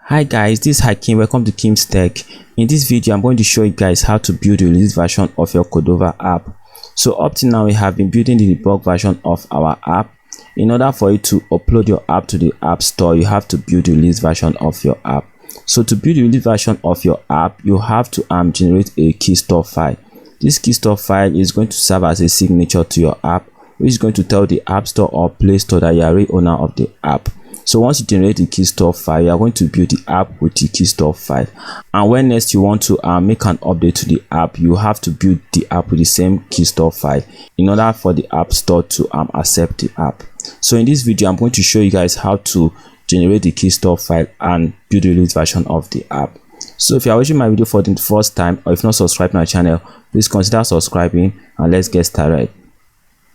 Hi guys, this is Hakim. Welcome to kymzTech. In this video, I'm going to show you guys how to build a release version of your Cordova app. So up to now, we have been building the debug version of our app. In order for you to upload your app to the App Store, you have to build the release version of your app. So to build the release version of your app, you have to generate a Keystore file. This Keystore file is going to serve as a signature to your app, which is going to tell the App Store or Play Store that you are the owner of the app. So once you generate the Keystore file, you are going to build the app with the Keystore file. And when next you want to make an update to the app, you have to build the app with the same Keystore file in order for the App Store to accept the app. So in this video, I'm going to show you guys how to generate the Keystore file and build the release version of the app. So if you are watching my video for the first time, or if not subscribed to my channel, please consider subscribing, and let's get started.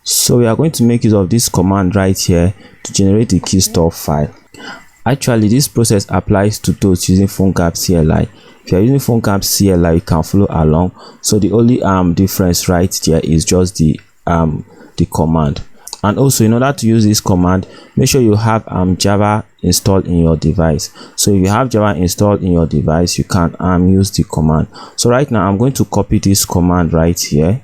So we are going to make use of this command right here to generate the Keystore file. Actually, this process applies to those using phonegap CLI. If you are using phonegap CLI, you can follow along. So the only difference right here is just the command. And also, in order to use this command, make sure you have Java installed in your device. So if you have Java installed in your device, you can use the command. So right now, I'm going to copy this command right here.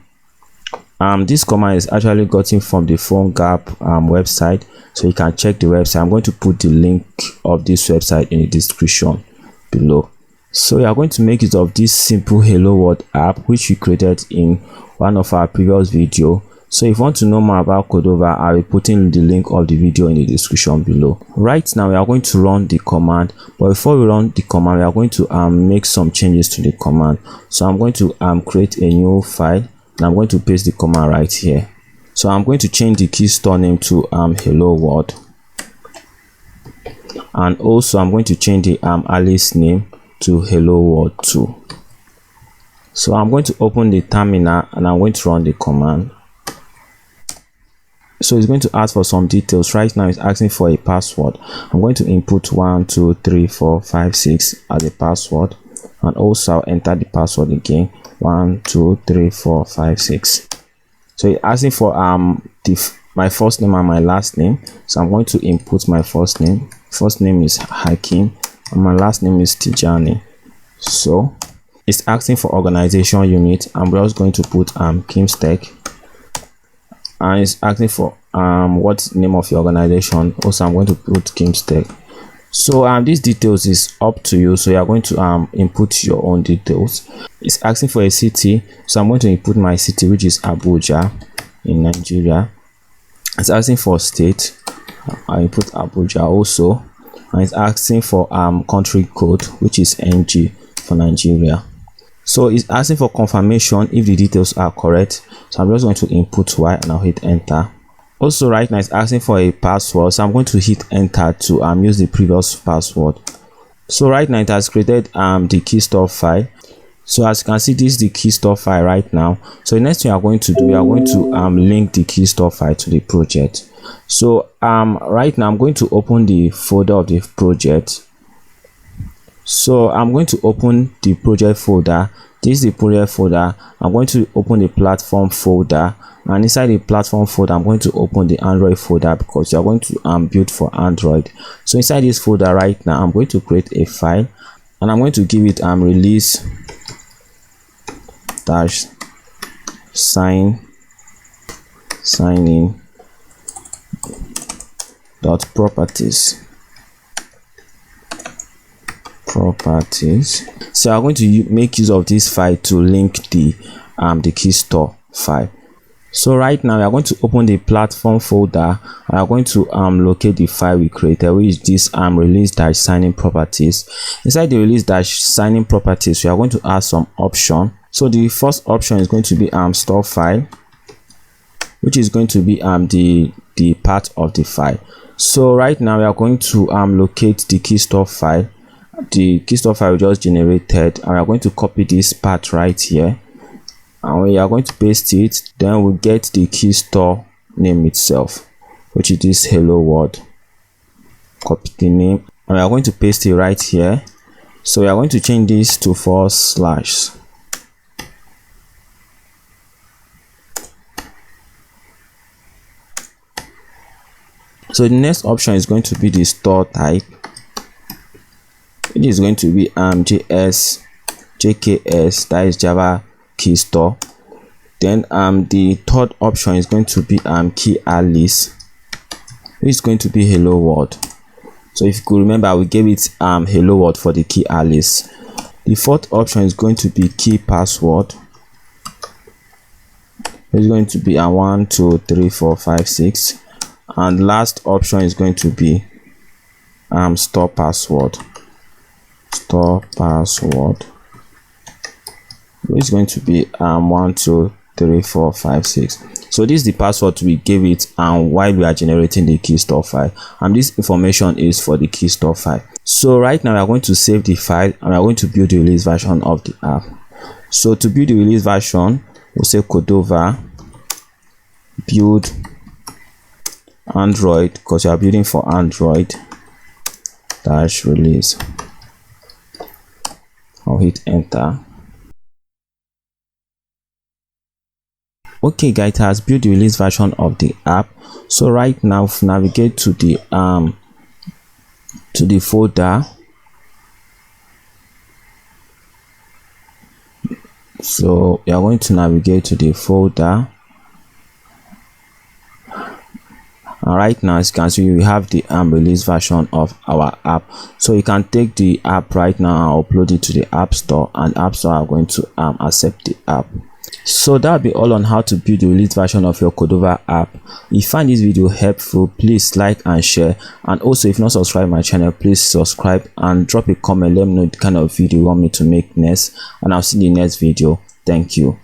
This command is actually gotten from the phonegap website, so you can check the website. I'm going to put the link of this website in the description below. So we are going to make use of this simple Hello World app, which we created in one of our previous video. So if you want to know more about Cordova, I will put in the link of the video in the description below. Right now, we are going to run the command, but before we run the command, we are going to make some changes to the command. So I'm going to create a new file. And I'm going to paste the command right here. So I'm going to change the Keystore name to Hello World, and also I'm going to change the Alice name to Hello World 2. So I'm going to open the terminal and I'm going to run the command. So it's going to ask for some details. Right now it's asking for a password. I'm going to input 1 2 3 4 5 6 as a password, and also I'll enter the password again, 1 2 3 4 5 6. So it's asking for my first name and my last name. So I'm going to input my first name. First name is Hakim and my last name is Tijani. So it's asking for organization unit. I'm just going to put kymzTech, and it's asking for what's the name of your organization. Also I'm going to put kymzTech. So these details is up to you, so you are going to input your own details. It's asking for a city, so I'm going to input my city, which is Abuja in Nigeria. It's asking for state, I input Abuja also, and it's asking for country code, which is NG for Nigeria. So it's asking for confirmation if the details are correct, so I'm just going to input Y and I'll hit enter. Also right now it's asking for a password, so I'm going to hit enter to use the previous password. So right now it has created the Keystore file. So as you can see, this is the Keystore file right now. So the next thing we are going to do, we are going to link the Keystore file to the project. So right now I'm going to open the folder of the project. So I'm going to open the project folder. This is the project folder. I'm going to open the platform folder, and inside the platform folder I'm going to open the Android folder, because you're going to build for Android. So inside this folder right now I'm going to create a file, and I'm going to give it release dash sign in dot properties. So I'm going to make use of this file to link the Keystore file. So right now we are going to open the platform folder, and I'm going to locate the file we created, which is this release dash signing properties. Inside the release dash signing properties, we are going to add some option. So the first option is going to be store file, which is going to be the part of the file. So right now we are going to locate the Keystore file. The Keystore file we just generated, and we are going to copy this part right here, and we are going to paste it. Then we get the Keystore name itself, which is this Hello World. Copy the name, and we are going to paste it right here. So we are going to change this to /. So the next option is going to be the store type. which is going to be jks jks, that is Java Keystore. Then the third option is going to be key alias, which is going to be hello world. So if you could remember, we gave it hello world for the key alias. The fourth option is going to be key password. It's going to be 1 2 3 4 5 6, and last option is going to be store password. Store password, which is going to be 1 2 3 4 5 6. So this is the password we gave it while we are generating the Keystore file, and this information is for the Keystore file. So right now we are going to save the file and we are going to build the release version of the app. So to build the release version, we'll say Cordova build Android, because we are building for Android dash release. I'll hit enter. Okay guys, it has built the release version of the app. So right now navigate to the folder. So we are going to navigate to the folder, and right now as you can see we have the release version of our app. So you can take the app right now and upload it to the App Store, and App Store are going to accept the app. So that'll be all on how to build the release version of your Cordova app. If you find this video helpful, please like and share, and also if not subscribed my channel, please subscribe and drop a comment. Let me know the kind of video you want me to make next, and I'll see you in the next video. Thank you.